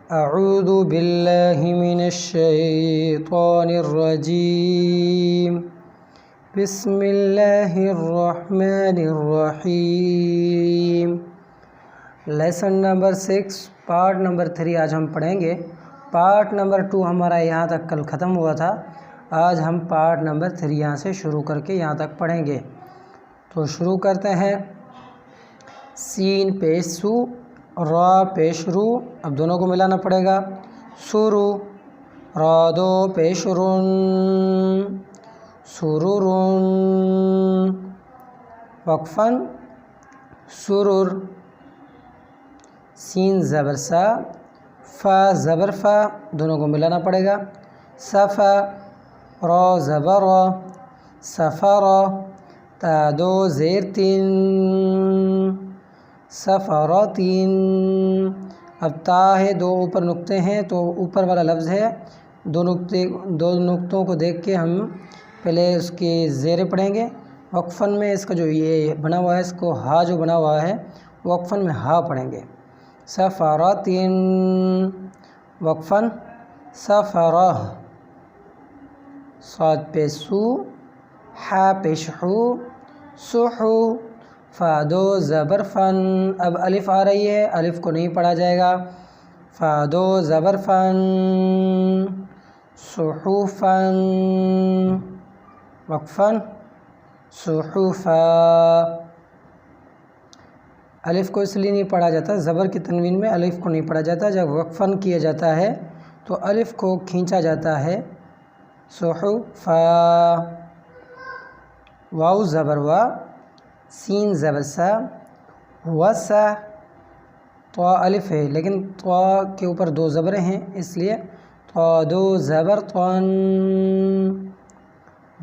اعوذ باللہ من الشیطان الرجیم بسم اللہ الرحمن الرحیم۔ لیسن نمبر 6 پارٹ نمبر 3 آج ہم پڑھیں گے۔ پارٹ نمبر 2 ہمارا یہاں تک کل ختم ہوا تھا، آج ہم پارٹ نمبر 3 یہاں سے شروع کر کے یہاں تک پڑھیں گے۔ تو شروع کرتے ہیں۔ سین پیش سو، را پیش رو، اب دونوں کو ملانا پڑے گا۔ سورو، را دو پیش رون، سرورون، وقفاً سرور۔ سین زبر سا، فا زبر فا، دونوں کو ملانا پڑے گا۔ صفا، را زبر را، سفر، تا دو زیر تین، سفرتین۔ اب تا ہے، دو اوپر نقطے ہیں تو اوپر والا لفظ ہے، دو نقطوں کو دیکھ کے ہم پہلے اس کی زیریں پڑھیں گے۔ وقفاً میں اس کا جو یہ بنا ہوا ہے، اس کو ہا جو بنا ہوا ہے وقفاً میں ہا پڑھیں گے۔ سفرتین، وقفاً سفرہ۔ صاد پیش سو، حا پیش حو، سحو، فا دو زبر فن، اب الف آ رہی ہے، الف کو نہیں پڑھا جائے گا۔ فا دو زبر فن، صحوفن، وقفاً صحوفا۔ الف کو اس لیے نہیں پڑھا جاتا، زبر کی تنوین میں الف کو نہیں پڑھا جاتا، جب وقفاً کیا جاتا ہے تو الف کو کھینچا جاتا ہے۔ صحوفا۔ واو زبر وا، سین زبر سا، وسا، طا الف ہے لیکن طا کے اوپر دو زبریں ہیں، اس لیے طا دو زبر طن،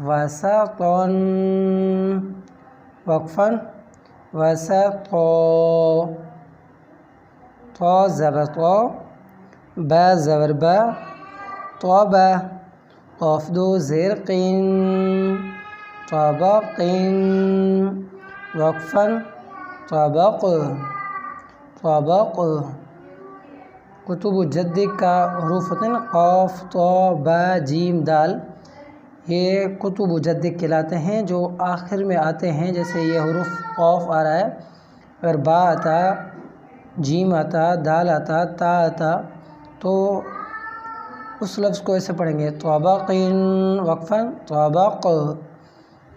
وسطن، وقفاً وسطا۔ طا زبر طا، با زبر با، طابا، قاف دو زیر قین، طبقین، وقفاً طبق، طبق۔ کتب جدک کا حروف ہوتے ہیں نا، قاف، طا، با، جیم، دال، یہ کتب جدک کہلاتے ہیں جو آخر میں آتے ہیں۔ جیسے یہ حروف قاف آ رہا ہے، اگر با آتا، جیم آتا، دال آتا، تا آتا تو اس لفظ کو ایسے پڑھیں گے طبقین، وقفاً طبق۔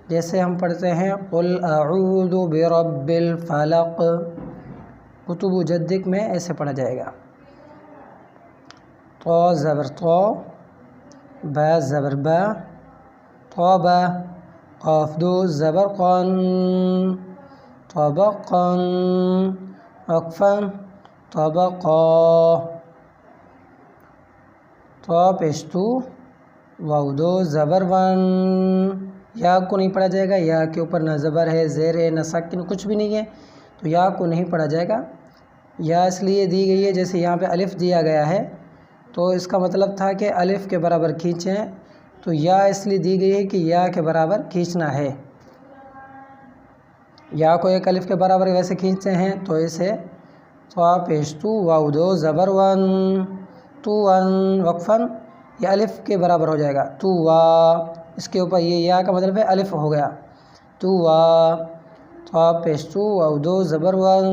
جیسے ہم پڑھتے ہیں قل اعوذ برب الفلق، کتب جدک میں ایسے پڑھا جائے گا۔ طا زبر طا، با زبر با، طابا، قاف دو زبر قن، طبقن، وقفاً طبقا۔ طا پیش تو، واو دو زبر ون، یا کو نہیں پڑھا جائے گا، یا کے اوپر نہ زبر ہے، زیر ہے، نہ ساکن، کچھ بھی نہیں ہے تو یا کو نہیں پڑھا جائے گا۔ یا اس لیے دی گئی ہے، جیسے یہاں پہ الف دیا گیا ہے تو اس کا مطلب تھا کہ الف کے برابر کھینچیں، تو یا اس لیے دی گئی ہے کہ یا کے برابر کھینچنا ہے۔ یا کو ایک الف کے برابر ویسے کھینچتے ہیں تو اسے طا پیش تو، واو دو زبر ون، تو ون، وقفاً یہ الف کے برابر ہو جائے گا۔ تو وا، اس کے اوپر یہ یا کا مطلب ہے الف ہو گیا، تو وا۔ طا پیش تو، واو دو زبر ون،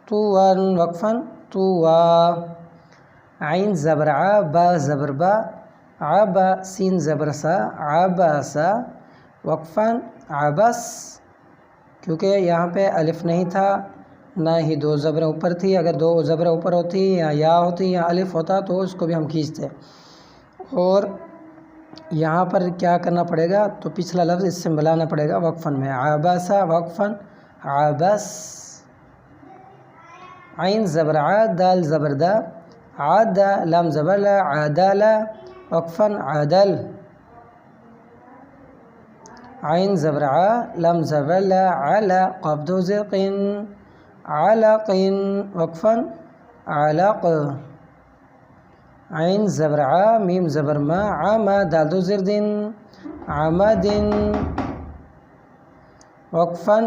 تو ون، وقفاً تو وا۔ عین زبر ع، با زبر با، عبا، سین زبر سا، عباسا، وقفاً عبس۔ کیونکہ یہاں پہ الف نہیں تھا، نہ ہی دو زبریں اوپر تھی، اگر دو زبریں اوپر ہوتی یا ہوتی یا الف ہوتا تو اس کو بھی ہم کھینچتے۔ اور یہاں پر کیا کرنا پڑے گا تو پچھلا لفظ اس سے ملانا پڑے گا وقفاً میں، عباسا، وقفاً عبس۔ عین زبر ع، دال زبر دا، عدا، لام زبر لا، عدلا، وقفاً عدل۔ عین زبر ع، لام زبر لا، علا، قاف دو زیر قین، علقین، وقفاً علق۔ عین زبر ع، میم زبر ما، عما، دال دو زیر دن، عمدن، وقفاً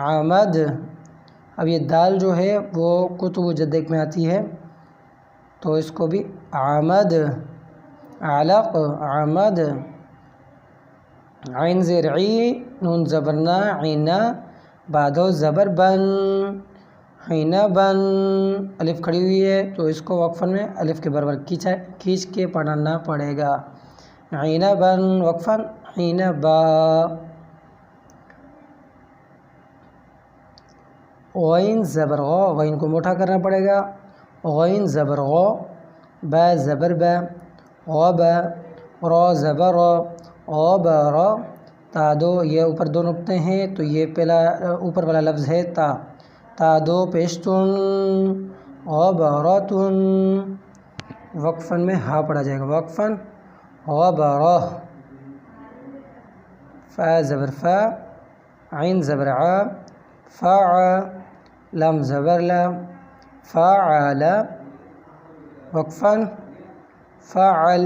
عمد۔ اب یہ دال جو ہے وہ کتب جدک میں آتی ہے، تو اس کو بھی عمد، علق عمد، عین زیر عی نون زبرنا عینا بعدو زبر بن، حینبن الف کھڑی ہوئی ہے تو اس کو وقفن میں الف کے برابر کھینچ کے پڑھنا پڑے گا، حینبن وقفن حینبا، غین زبر غو، غین کو موٹا کرنا پڑے گا، غین زبر غو، با زبر با، غب، را زبر را، غبر، تا دو یہ اوپر دو نقطے ہیں تو یہ پہلا اوپر والا لفظ ہے تا، تا دو پیشتن، غبرتن، وقفن میں ہا پڑا جائے گا، وقفن غبرہ، فا زبر فا، عین زبر ع، فع، لام زبر لا، فعل، وقفن فعل،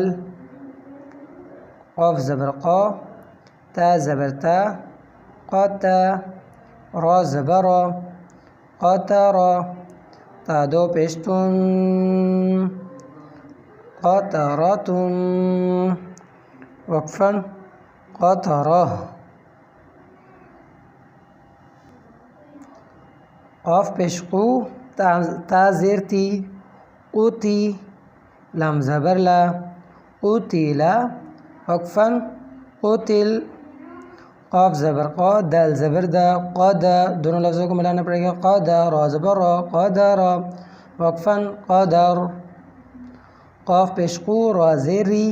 قاف زبر قا، تا زبر تا، قتا، را زبر قطر، تا دو پیشتن، قطرتن، وقفن قطرہ، قاف پیش قو، تا زیر تی، قوتی، لام زبر لا، قوتیلا، وقفن قتل، قاف زبر قا، دال زبر دا، قدا، دونوں لفظوں کو ملانا پڑے گا، قدا، را زبر را، قدر، وقفن قدر، قاف پیش قو، را زیر ری،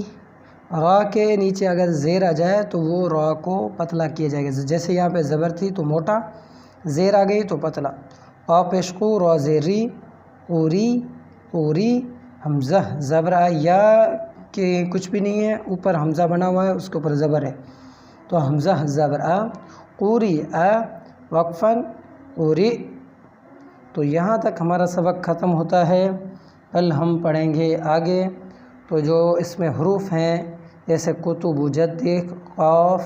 را کے نیچے اگر زیر آ جائے تو وہ را کو پتلا کیا جائے گا، جیسے یہاں پہ زبر تھی تو موٹا، زیر آ گئی تو پتلا، قاف پیش قو، را زیر ری، قوری، قوری، حمزہ زبر آ، یا کہ کچھ بھی نہیں ہے اوپر حمزہ بنا ہوا ہے اس کے اوپر زبر ہے تو حمزہ زبر آ، قوری آ، وقفن قوری۔ تو یہاں تک ہمارا سبق ختم ہوتا ہے، کل ہم پڑھیں گے آگے۔ تو جو اس میں حروف ہیں جیسے کتب جدک، قاف،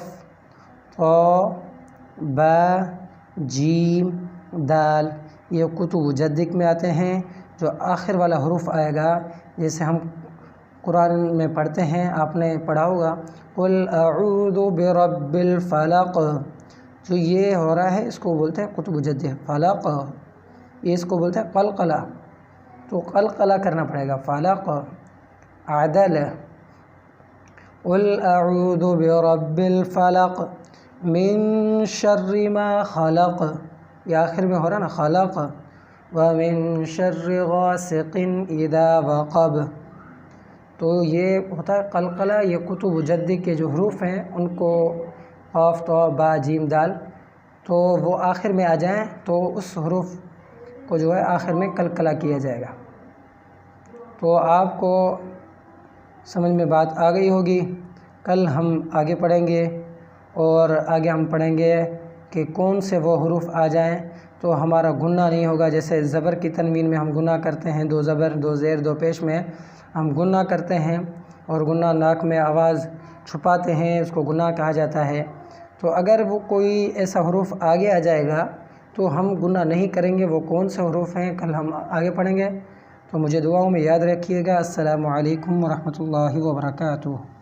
طا، با، جیم، دال، یہ کتب جدک میں آتے ہیں۔ جو آخر والا حروف آئے گا جیسے ہم قرآن میں پڑھتے ہیں، آپ نے پڑھا ہوگا قل اعوذ برب الفلق، جو یہ ہو رہا ہے اس کو بولتے ہیں کتب جدک، فلق، یہ اس کو بولتے ہیں قلقلہ، تو قلقلہ کرنا پڑے گا، فلق، عدل، قل اعوذ برب الفلق من شر ما خلق، یہ آخر میں ہو رہا نا خلق، ومن شر غاسق اذا وقب، تو یہ ہوتا ہے قلقلہ۔ یہ کتب جدک کے جو حروف ہیں ان کو قاف، طا، با، جیم، دال، تو وہ آخر میں آ جائیں تو اس حروف کو جو ہے آخر میں قلقلہ کیا جائے گا۔ تو آپ کو سمجھ میں بات آ گئی ہوگی۔ کل ہم آگے پڑھیں گے اور آگے ہم پڑھیں گے کہ کون سے وہ حروف آ جائیں تو ہمارا گنہ نہیں ہوگا۔ جیسے زبر کی تنوین میں ہم گنہ کرتے ہیں، دو زبر، دو زیر، دو پیش میں ہم گنہ کرتے ہیں، اور گنہ ناک میں آواز چھپاتے ہیں، اس کو گنہ کہا جاتا ہے۔ تو اگر وہ کوئی ایسا حروف آگے آ جائے گا تو ہم گنہ نہیں کریں گے۔ وہ کون سے حروف ہیں کل ہم آگے پڑھیں گے۔ تو مجھے دعاؤں میں یاد رکھیے گا۔ السلام علیکم ورحمۃ اللہ وبرکاتہ۔